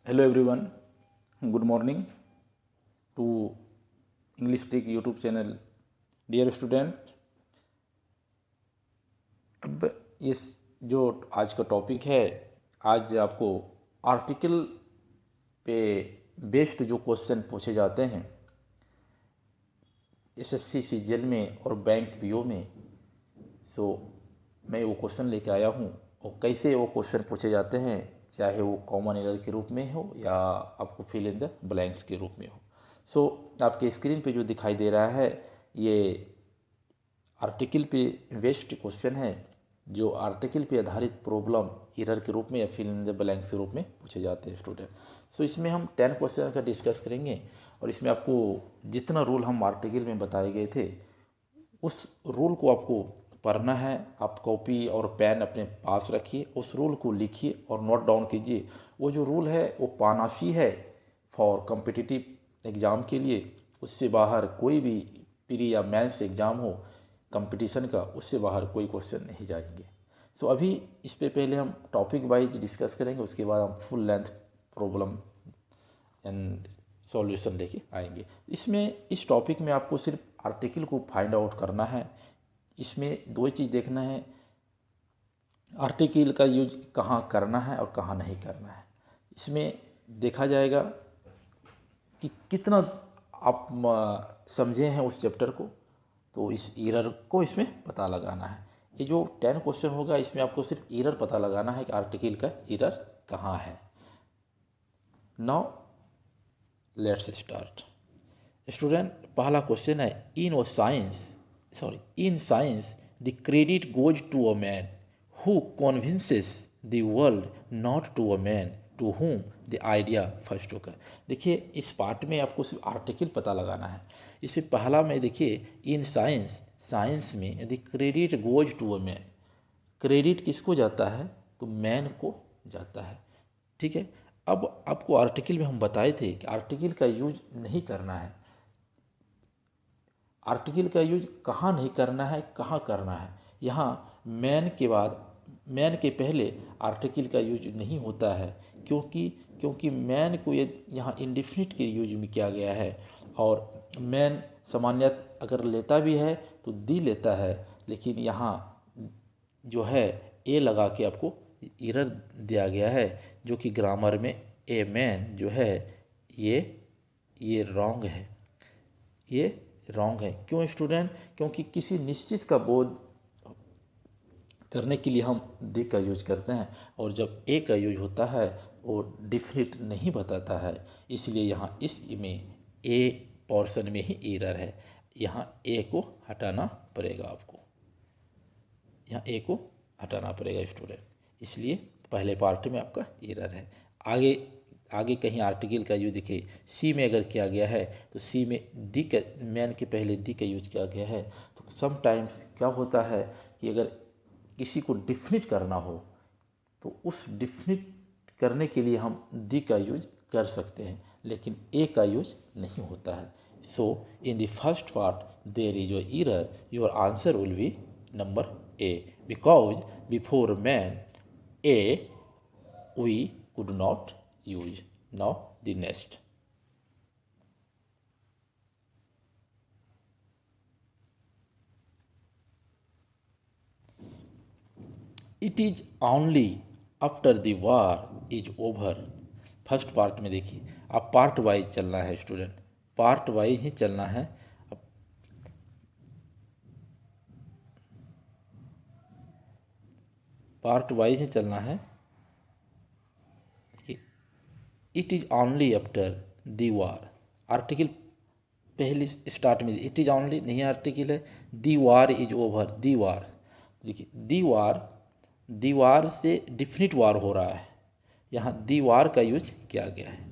Hello everyone, good morning to English tech YouTube channel. Dear student, अब इस जो आज का टॉपिक है, आज आपको आर्टिकल पे बेस्ड जो क्वेश्चन पूछे जाते हैं एसएससी सीजीएल में और बैंक पीओ में, सो मैं वो क्वेश्चन लेके आया हूँ और कैसे वो क्वेश्चन पूछे जाते हैं, चाहे वो कॉमन एरर के रूप में हो या आपको फिल इन द ब्लैंक्स के रूप में हो। सो आपके स्क्रीन पे जो दिखाई दे रहा है ये आर्टिकल पे बेस्ड क्वेश्चन है, जो आर्टिकल पे आधारित प्रॉब्लम एरर के रूप में या फिल इन द ब्लैंक्स के रूप में पूछे जाते हैं स्टूडेंट। सो इसमें हम 10 क्वेश्चन का डिस्कस करेंगे और इसमें आपको जितना रूल हम आर्टिकल में बताए गए थे उस रूल को आपको पढ़ना है। आप कॉपी और पेन अपने पास रखिए, उस रूल को लिखिए और नोट डाउन कीजिए। वो जो रूल है वो पानाफी है फॉर कॉम्पिटिटिव एग्ज़ाम के लिए, उससे बाहर कोई भी प्री या मेंस एग्ज़ाम हो कंपटीशन का, उससे बाहर कोई क्वेश्चन नहीं जाएंगे। सो अभी इस पे पहले हम टॉपिक वाइज डिस्कस करेंगे, उसके बाद हम full length problem and solution लेके आएंगे। इसमें इस टॉपिक में आपको सिर्फ आर्टिकल को फाइंड आउट करना है। इसमें दो चीज़ देखना है, आर्टिकल का यूज कहाँ करना है और कहाँ नहीं करना है। इसमें देखा जाएगा कि कितना आप समझे हैं उस चैप्टर को, तो इस एरर को इसमें पता लगाना है। ये जो 10 क्वेश्चन होगा इसमें आपको सिर्फ एरर पता लगाना है कि आर्टिकल का एरर कहाँ है। Now let's start student. पहला क्वेश्चन है, in science the credit goes to a man who convinces the world, not to a man to whom the idea first occur। देखिए इस पार्ट में आपको सिर्फ आर्टिकल पता लगाना है। इससे पहला में देखिए, इन साइंस में the credit goes to a man, credit किसको जाता है तो मैन को जाता है। ठीक है, अब आपको आर्टिकल में हम बताए थे कि आर्टिकल का यूज नहीं करना है। आर्टिकल का यूज कहाँ नहीं करना है, कहाँ करना है। यहाँ मैन के बाद, मैन के पहले आर्टिकल का यूज नहीं होता है, क्योंकि मैन को ये यहाँ इंडिफिनिट के यूज में किया गया है। और मैन सामान्यतः अगर लेता भी है तो दी लेता है, लेकिन यहाँ जो है ए लगा के आपको एरर दिया गया है, जो कि ग्रामर में ए मैन जो है ये रॉन्ग है, ये रॉन्ग है। क्यों स्टूडेंट? क्योंकि किसी निश्चित का बोध करने के लिए हम दी का यूज करते हैं, और जब ए का यूज होता है वो डिफिनिट नहीं बताता है, इसलिए यहाँ इस में ए पोर्शन में ही एरर है। यहाँ ए को हटाना पड़ेगा आपको, यहाँ ए को हटाना पड़ेगा स्टूडेंट, इसलिए पहले पार्ट में आपका एरर है। आगे कहीं आर्टिकल का यूज दिखे, सी में अगर किया गया है तो सी में दी का, मैन के पहले दी का यूज किया गया है। तो समटाइम्स क्या होता है कि अगर किसी को डिफिनिट करना हो तो उस डिफिनिट करने के लिए हम दी का यूज कर सकते हैं, लेकिन ए का यूज नहीं होता है। So in the first part there is your error, your answer will be number A, because before man a we could not use. Now the next. It is only after the war is over. First part में देखिए, अब part wise चलना है student, part wise ही चलना है। अब part wise ही चलना है। देखिए, it is only after the war, article पहले स्टार्ट में इट इज ओनली नहीं आर्टिकल है, दी वार इज ओवर, दी वार। देखिए दीवार से डिफिनिट वार हो रहा है, यहाँ दीवार का यूज किया गया है।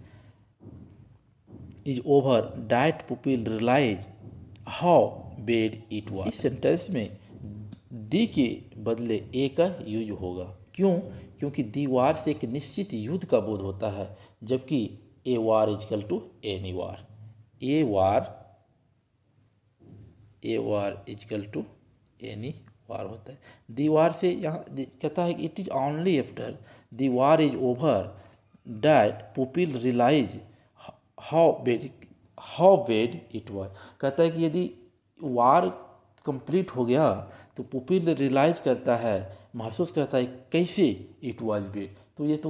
Is over that pupil realise how bad it was. इस सेंटेंस में दी के बदले ए का यूज होगा। क्यों? क्योंकि दीवार से एक निश्चित युद्ध का बोध होता है, जबकि a war is equal to any war, a war is equal to any war होता है। दीवार से यहाँ कहता है कि it is only after the war is over that pupil realise how bad it was. कहता है कि यदि वार कंप्लीट हो गया तो पुपिल रियलाइज करता है, महसूस करता है कैसे इट वाज बेड। तो ये तो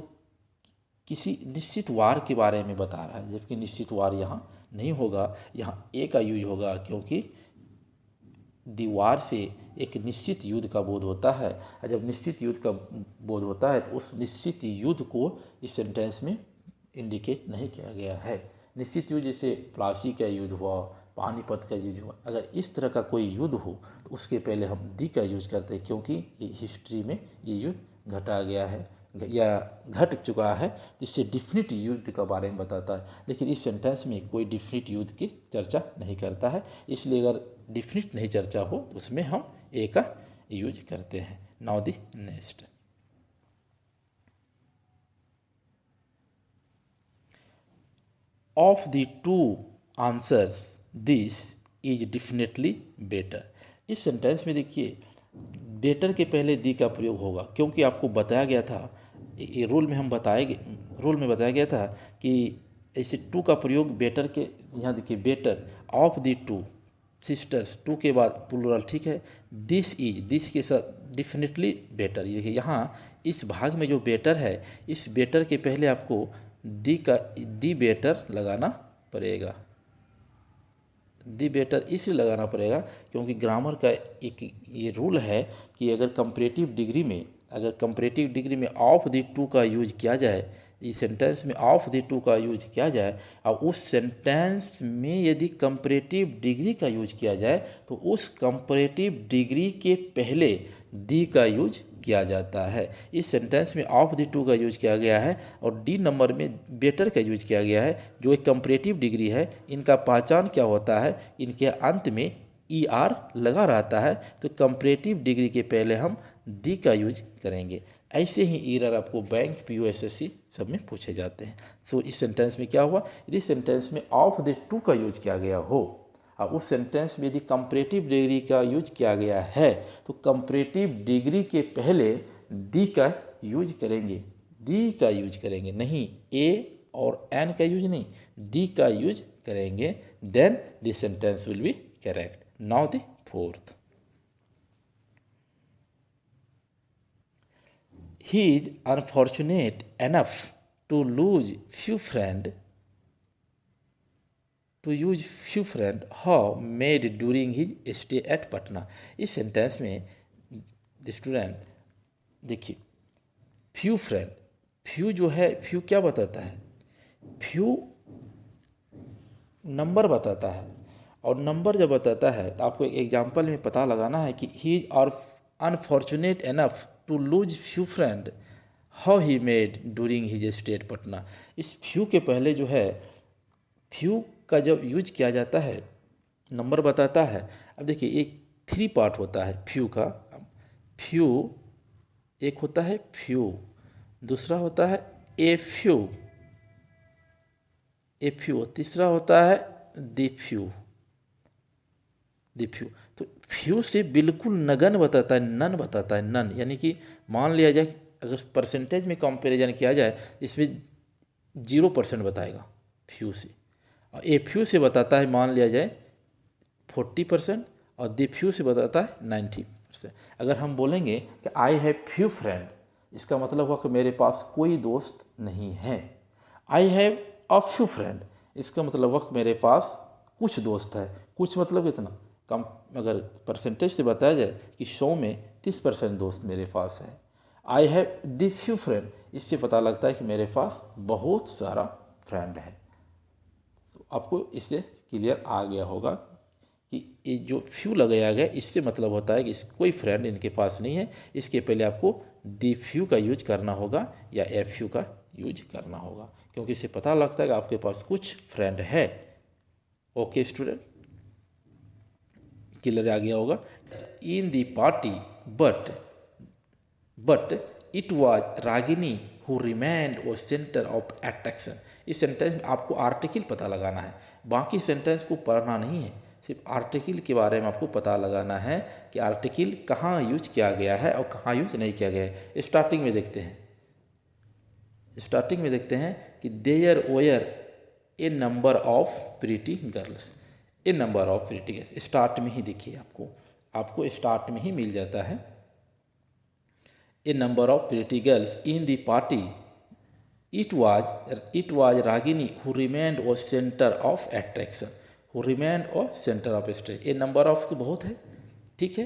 किसी निश्चित वार के बारे में बता रहा है, जबकि निश्चित वार यहाँ नहीं होगा, यहाँ ए का यूज होगा, क्योंकि दीवार से एक निश्चित युद्ध का बोध होता है। और जब निश्चित युद्ध का बोध होता है तो उस निश्चित युद्ध को इस सेंटेंस में इंडिकेट नहीं किया गया है। निश्चित युद्ध जैसे प्लासी का युद्ध हुआ, पानीपत का युद्ध हुआ, अगर इस तरह का कोई युद्ध हो तो उसके पहले हम दी का यूज करते हैं, क्योंकि ये हिस्ट्री में ये युद्ध घटा गया है या घट चुका है, जिससे डिफिनिट युद्ध के बारे में बताता है। लेकिन इस सेंटेंस में कोई डिफिनिट युद्ध की चर्चा नहीं करता है, इसलिए अगर डिफिनिट नहीं चर्चा हो तो उसमें हम ए का यूज करते हैं। Now the next, of the two answers this is definitely better. इस सेंटेंस में देखिए बेटर के पहले दी का प्रयोग होगा, क्योंकि आपको बताया गया था, ये रूल में बताया गया था कि ऐसे टू का प्रयोग बेटर के, यहाँ देखिए better of the two sisters, two के बाद प्लूरल, ठीक है। दिस के साथ डेफिनेटली बेटर। देखिए यहाँ इस भाग में जो बेटर है, इस बेटर के पहले आपको दी बेटर लगाना पड़ेगा। दी बेटर इसलिए लगाना पड़ेगा क्योंकि ग्रामर का एक ये रूल है कि अगर कंपैरेटिव डिग्री में ऑफ द टू का यूज किया जाए, इस सेंटेंस में ऑफ द टू का यूज किया जाए और उस सेंटेंस में यदि कंपैरेटिव डिग्री का यूज किया जाए तो उस कंपैरेटिव डिग्री के पहले दी का यूज किया जाता है। इस सेंटेंस में ऑफ द टू का यूज किया गया है और डी नंबर में बेटर का यूज किया गया है, जो एक कंपैरेटिव डिग्री है। इनका पहचान क्या होता है, इनके अंत में ER लगा रहता है, तो कंपैरेटिव डिग्री के पहले हम दी का यूज करेंगे। ऐसे ही एरर आपको बैंक PO SSC सब में पूछे जाते हैं। सो इस सेंटेंस में क्या हुआ, यदि सेंटेंस में ऑफ द टू का यूज किया गया हो और उस सेंटेंस में यदि कंपैरेटिव डिग्री का यूज किया गया है तो कंपैरेटिव डिग्री के पहले दी का यूज करेंगे, नहीं ए और एन का यूज नहीं, दी का यूज करेंगे, then this sentence will be correct. Now the fourth, he is unfortunate enough to lose few friends how made during his stay at Patna। इस सेंटेंस में स्टूडेंट देखिए फ्यू जो है, फ्यू क्या बताता है, फ्यू नंबर बताता है, और नंबर जब बताता है तो आपको एक एग्जाम्पल में पता लगाना है कि ही इज और unfortunate enough to lose few friend how he made during his stay at Patna. इस फ्यू के पहले जो है, फ्यू का जब यूज किया जाता है नंबर बताता है। अब देखिए एक 3 पार्ट होता है फ्यू का। फ्यू एक होता है फ्यू, दूसरा होता है ए फ्यू, तीसरा होता है दिफ्यू। तो फ्यू से बिल्कुल नगन बताता है, नन बताता है, नन, यानी कि मान लिया जाए अगर परसेंटेज में कंपैरिजन किया जाए इसमें 0% बताएगा फ्यू से, और ए फ्यू से बताता है मान लिया जाए 40% और दिफ्यू से बताता है 90%। अगर हम बोलेंगे कि आई हैव फ्यू फ्रेंड, इसका मतलब हुआ कि मेरे पास कोई दोस्त नहीं है। I have a few friend, इसका मतलब हुआ कि मेरे पास कुछ दोस्त है। कुछ मतलब कितना कम, अगर परसेंटेज से बताया जाए कि 100 में 30% दोस्त मेरे पास है। I have the few friend, इससे पता लगता है कि मेरे पास बहुत सारा फ्रेंड है। तो आपको इससे क्लियर आ गया होगा कि ये जो फ्यू लगाया गया इससे मतलब होता है कि कोई फ्रेंड इनके पास नहीं है। इसके पहले आपको दी फ्यू का यूज करना होगा या एफ फ्यू का यूज करना होगा, क्योंकि इससे पता लगता है कि आपके पास कुछ फ्रेंड है। ओके स्टूडेंट, क्लियर आ गया होगा। In the party but it was Ragini who remained वो सेंटर ऑफ अट्रैक्शन। इस सेंटेंस में आपको आर्टिकल पता लगाना है, बाकी सेंटेंस को पढ़ना नहीं है, सिर्फ आर्टिकल के बारे में आपको पता लगाना है कि आर्टिकल कहाँ यूज किया गया है और कहाँ यूज नहीं किया गया है। स्टार्टिंग में देखते हैं, स्टार्टिंग में देखते हैं कि there were a number of pretty girls, a number of pretty girls, start में ही देखिए आपको स्टार्ट में ही मिल जाता है। A number of pretty girls in the party, it was Ragini who remained was center of attraction, who remained was center of attraction। ये number of बहुत है, ठीक है।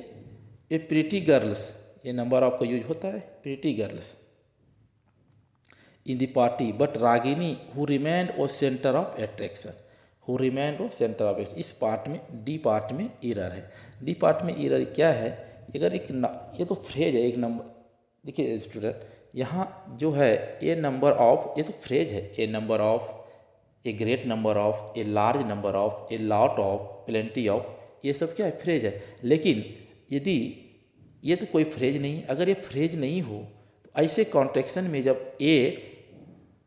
ये प्रीटी गर्ल्स, ये नंबर ऑफ का यूज होता है, pretty girls in the party but Ragini who remained was centre of attraction, who remained was centre of attraction. इस पार्ट में डी पार्ट में एरर है। डी पार्ट में एरर क्या है, अगर ये तो फ्रेज है एक नंबर, देखिए स्टूडेंट यहाँ जो है ए नंबर ऑफ, ये तो फ्रेज है, a number of, a great number of, a large number of, a lot of, plenty of, ये सब क्या है, फ्रेज है। लेकिन यदि ये तो कोई फ्रेज नहीं, अगर ये फ्रेज नहीं हो तो ऐसे कॉन्ट्रेक्शन में जब ए,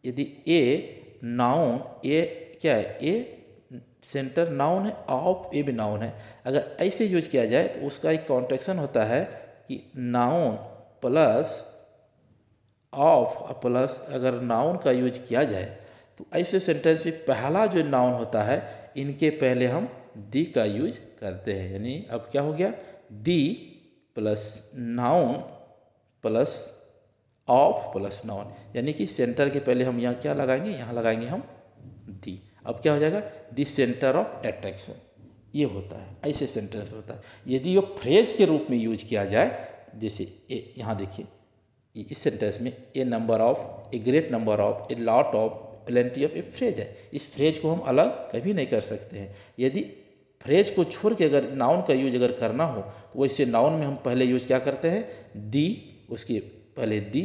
यदि ए नाउन, ए क्या है, ए सेंटर नाउन है, ऑफ ए भी नाउन है, अगर ऐसे यूज किया जाए तो उसका एक कॉन्ट्रेक्शन होता है कि नाउन प्लस ऑफ प्लस, अगर नाउन का यूज किया जाए तो ऐसे सेंटेंस में पहला जो नाउन होता है इनके पहले हम दी का यूज करते हैं। यानी अब क्या हो गया, the plus noun plus of plus noun, यानी कि सेंटर के पहले हम यहाँ क्या लगाएंगे, यहाँ लगाएंगे हम दी। अब क्या हो जाएगा, दी सेंटर ऑफ एट्रैक्शन, ये होता है, ऐसे सेंटेंस होता है। यदि वो फ्रेज के रूप में यूज किया जाए, जैसे यहाँ देखिए इस सेंटेंस में a number of, a great number of, a lot of, plenty of, a phrase है। इस फ्रेज को हम अलग कभी नहीं कर सकते हैं। यदि फ्रेज को छोड़ के अगर नाउन का यूज अगर करना हो तो वैसे नाउन में हम पहले यूज क्या करते हैं, दी, उसके पहले the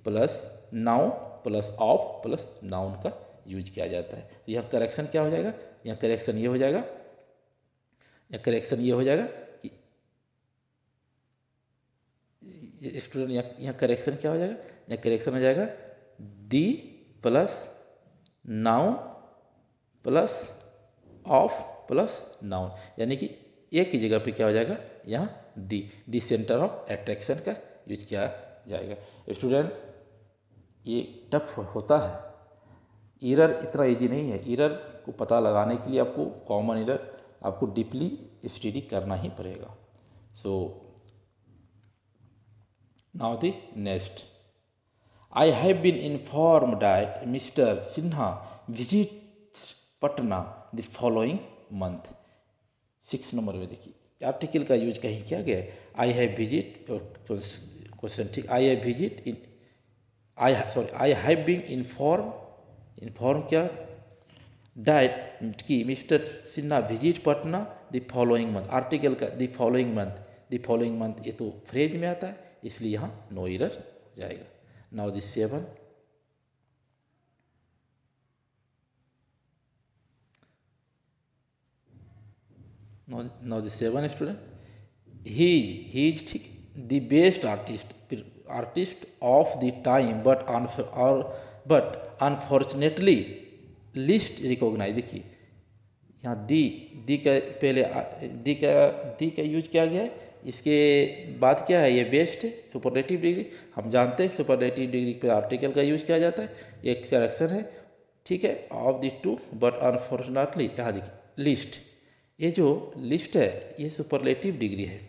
plus noun plus of plus noun का यूज किया जाता है। तो यह करेक्शन क्या हो जाएगा, यह करेक्शन ये हो जाएगा, यह करेक्शन ये हो जाएगा कि स्टूडेंट यहाँ करेक्शन क्या हो जाएगा, यहाँ करेक्शन हो जाएगा the plus noun plus of plus noun, यानी कि एक की जगह पे क्या हो जाएगा, यहाँ दी सेंटर ऑफ एट्रैक्शन का यूज किया जाएगा। स्टूडेंट ये टफ होता है, एरर इतना इजी नहीं है। एरर को पता लगाने के लिए आपको कॉमन एरर आपको डीपली स्टडी करना ही पड़ेगा। सो now the next, I have been informed that Mr. Sinha visits Patna the following month। 6 number में देखिए आर्टिकल का यूज कहीं किया गया है, आई हैव विजिट, क्वेश्चन ठीक, I have visit in, I have been inform क्या, डैट कि mister Sinha visit Patna the following month. Article का द फॉलोइंग मंथ ये तो फ्रेज में आता है, इसलिए यहाँ नो एरर हो जाएगा। Now this 7, now this 7 student, he is ठीक the best artist of the time but unfortunately least recognise. देखिए यहाँ दी का पहले दी का यूज किया गया है, इसके बाद क्या है, ये बेस्ट है, सुपरलेटिव डिग्री। हम जानते हैं सुपरलेटिव डिग्री पे आर्टिकल का यूज किया जाता है, एक करेक्शन है, ठीक है, of the to but unfortunately. यहाँ देखिए लिस्ट, ये जो लिस्ट है ये सुपरलेटिव डिग्री है,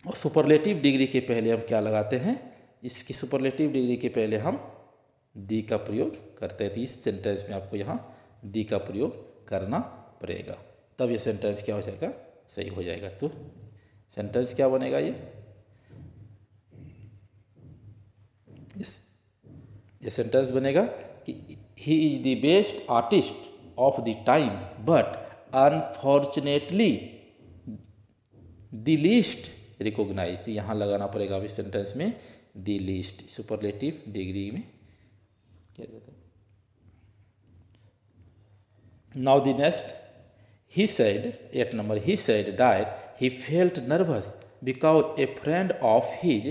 और सुपरलेटिव डिग्री के पहले हम क्या लगाते हैं, इसकी सुपरलेटिव डिग्री के पहले हम दी का प्रयोग करते हैं। तो इस सेंटेंस में आपको यहाँ दी का प्रयोग करना पड़ेगा, तब ये सेंटेंस क्या हो जाएगा, सही हो जाएगा। तो सेंटेंस क्या बनेगा, ये सेंटेंस बनेगा कि he is the best artist of the time but unfortunately the least recognise. तो यहाँ लगाना पड़ेगा अभी सेंटेंस में द लीस्ट, सुपरलेटिव डिग्री में क्या जाता है। Now the next, he said, 8 number, he said that he felt nervous because a friend of his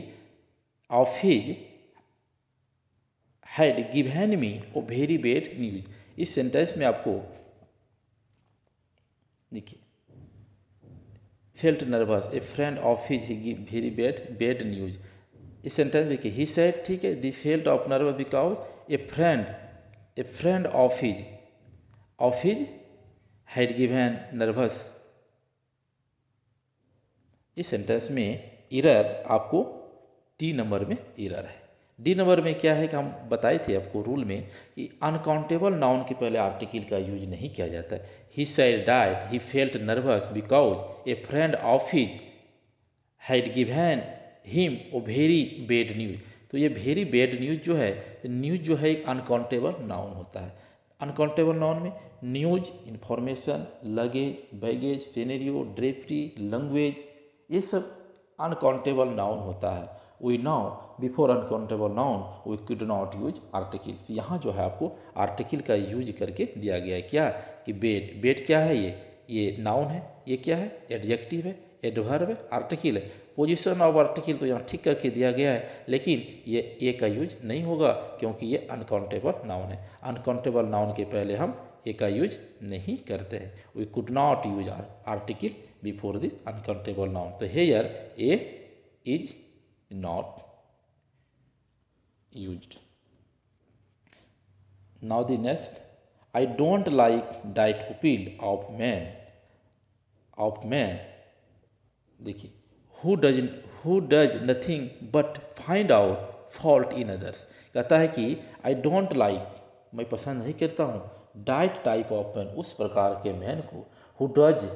had given me a very bad news। इस सेंटेंस में आपको देखिए felt nervous, a friend of his very bad news, इस sentence में कि he said, ठीक है, the felt of nervous because a friend of his had given nervous. इस सेंटेंस में एरर आपको डी नंबर में एरर है। डी नंबर में क्या है कि हम बताए थे आपको रूल में कि अनकाउंटेबल नाउन के पहले आर्टिकल का यूज नहीं किया जाता है। He said that, he felt nervous because a friend of his had given him oh very bad news. तो ये वेरी बैड न्यूज जो है, न्यूज जो है एक अनकाउंटेबल नाउन होता है। अनकाउंटेबल नाउन में news, information, luggage, baggage, scenario, drafty, language, ये सब अनकाउंटेबल नाउन होता है। We now before uncountable noun we could not use articles. यहाँ जो है आपको आर्टिकल का यूज करके दिया गया है क्या कि बेड। बेड क्या है, ये नाउन है। ये क्या है, एडजेक्टिव है, एडवर्ब है, आर्टिकल है। पोजीशन ऑफ आर्टिकल तो यहाँ ठीक करके दिया गया है, लेकिन ये ए का यूज नहीं होगा क्योंकि ये अनकाउंटेबल नाउन है। अनकाउंटेबल नाउन के पहले हम ए का यूज नहीं करते हैं। We could not use article before the uncountable noun. तो here a is not used. Now the next, I don't like diet appeal of man. देखिए, who does nothing but find out fault in others. कहता है कि आई don't like, मैं पसंद नहीं करता हूँ, डाइट टाइप ऑफ मैन, उस प्रकार के मैन को, हु डज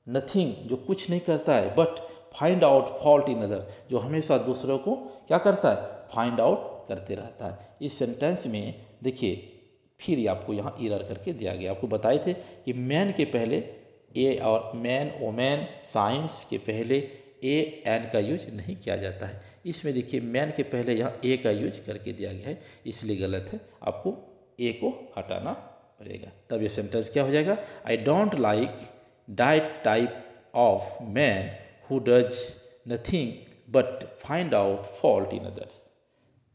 नथिंग, जो कुछ नहीं करता है, but find out fault in other, जो हमेशा दूसरों को क्या करता है, फाइंड आउट करते रहता है। इस सेंटेंस में देखिए फिर आपको यहाँ एरर करके दिया गया। आपको बताए थे कि मैन के पहले ए और मैन, ओमैन, साइंस के पहले ए एन का यूज नहीं किया जाता है। इसमें देखिए मैन के पहले यहाँ ए का यूज करके दिया गया है, इसलिए गलत है। आपको ए को हटाना पड़ेगा, तब ये सेंटेंस क्या हो जाएगा, आई don't like diet type of man who does nothing but find out fault in others.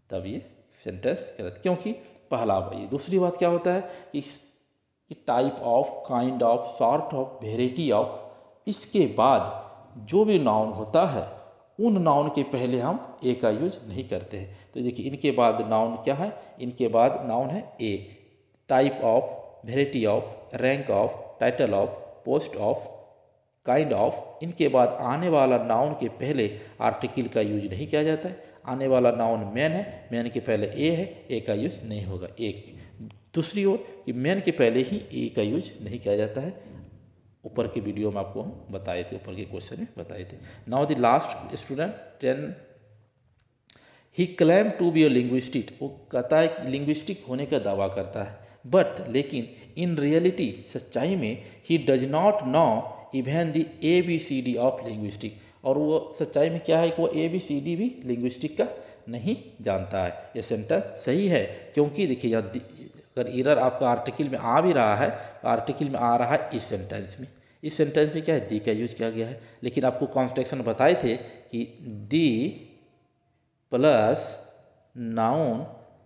तब ये सेंटेंस गलत, क्योंकि पहला ये। दूसरी बात क्या होता है कि type of, kind of, sort of, variety of, इसके बाद जो भी नाउन होता है उन नाउन के पहले हम ए का यूज नहीं करते हैं। तो देखिए इनके बाद नाउन क्या है, इनके बाद नाउन है a. Type of, variety of, rank of, title of, post of, kind of, इनके बाद आने वाला नाउन के पहले आर्टिकल का यूज नहीं किया जाता है। आने वाला नाउन मैन है, मैन के पहले ए है, ए का यूज नहीं होगा। एक दूसरी ओर कि मैन के पहले ही ए का यूज नहीं किया जाता है। ऊपर के वीडियो में आपको हम बताए थे, ऊपर के क्वेश्चन में बताए थे। Now the last student 10, he claim to be a linguistic. वो कहता है कि लिंग्विस्टिक होने का दावा करता है, बट लेकिन इन रियलिटी, सच्चाई में, he does not know even the ABCD of linguistic. और वो सच्चाई में क्या है कि वो ABCD भी लिंग्विस्टिक का नहीं जानता है। ये सेंटेंस सही है, क्योंकि देखिए अगर एरर आपका आर्टिकल में आ भी रहा है, तो आर्टिकल में आ रहा है इस सेंटेंस में। इस सेंटेंस में क्या है, दी का यूज किया गया है। लेकिन आपको कॉन्स्ट्रक्शन बताए थे कि the plus noun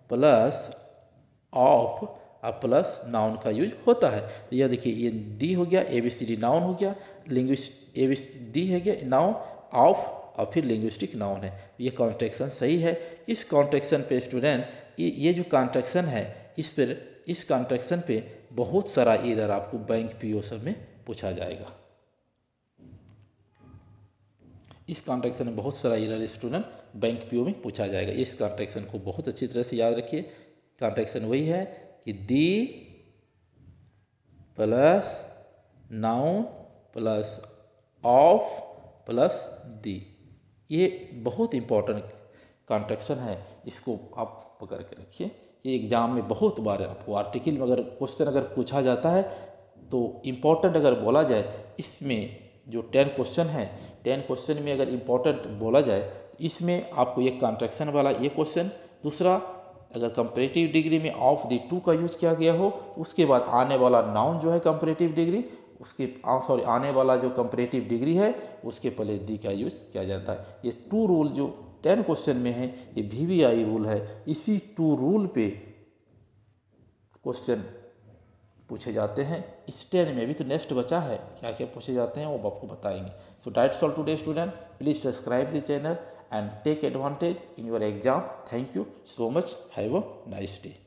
plus of और प्लस नाउन का यूज होता है। तो यह देखिए ये दी हो गया, ABCD नाउन हो गया, लिंग्विस्ट दी है गया नाउन, ऑफ और फिर लिंग्विस्टिक नाउन है। ये कॉन्ट्रैक्शन सही है। इस कॉन्ट्रैक्शन पे स्टूडेंट, ये जो कॉन्ट्रैक्शन है, इस कॉन्ट्रैक्शन पे बहुत सारा एरर आपको बैंक PO सब में पूछा जाएगा। इस कॉन्ट्रैक्शन में बहुत सारा एरर स्टूडेंट बैंक PO में पूछा जाएगा। इस कॉन्ट्रैक्शन को बहुत अच्छी तरह से याद रखिए। कॉन्ट्रैक्शन वही है कि the plus noun plus of plus the. ये बहुत इंपॉर्टेंट कॉन्ट्रैक्शन है, इसको आप पकड़ के रखिए। ये एग्जाम में बहुत बार आपको आर्टिकल में अगर क्वेश्चन अगर पूछा जाता है तो इम्पोर्टेंट अगर बोला जाए, इसमें जो 10 क्वेश्चन है, 10 क्वेश्चन में अगर इम्पोर्टेंट बोला जाए तो इसमें आपको एक कॉन्ट्रैक्शन वाला ये क्वेश्चन, दूसरा अगर कंपैरेटिव डिग्री में ऑफ द टू का यूज किया गया हो, उसके बाद आने वाला नाउन जो है कंपैरेटिव डिग्री, उसके आने वाला जो कंपैरेटिव डिग्री है उसके पहले दी का यूज किया जाता है। ये 2 रूल जो 10 क्वेश्चन में है, ये VVI रूल है। इसी 2 रूल पे क्वेश्चन पूछे जाते हैं। इस 10 में भी तो नेक्स्ट बचा है, क्या क्या पूछे जाते हैं वो आपको बताएंगे। So that's all today student, please subscribe the channel and take advantage in your exam. Thank you so much. Have a nice day.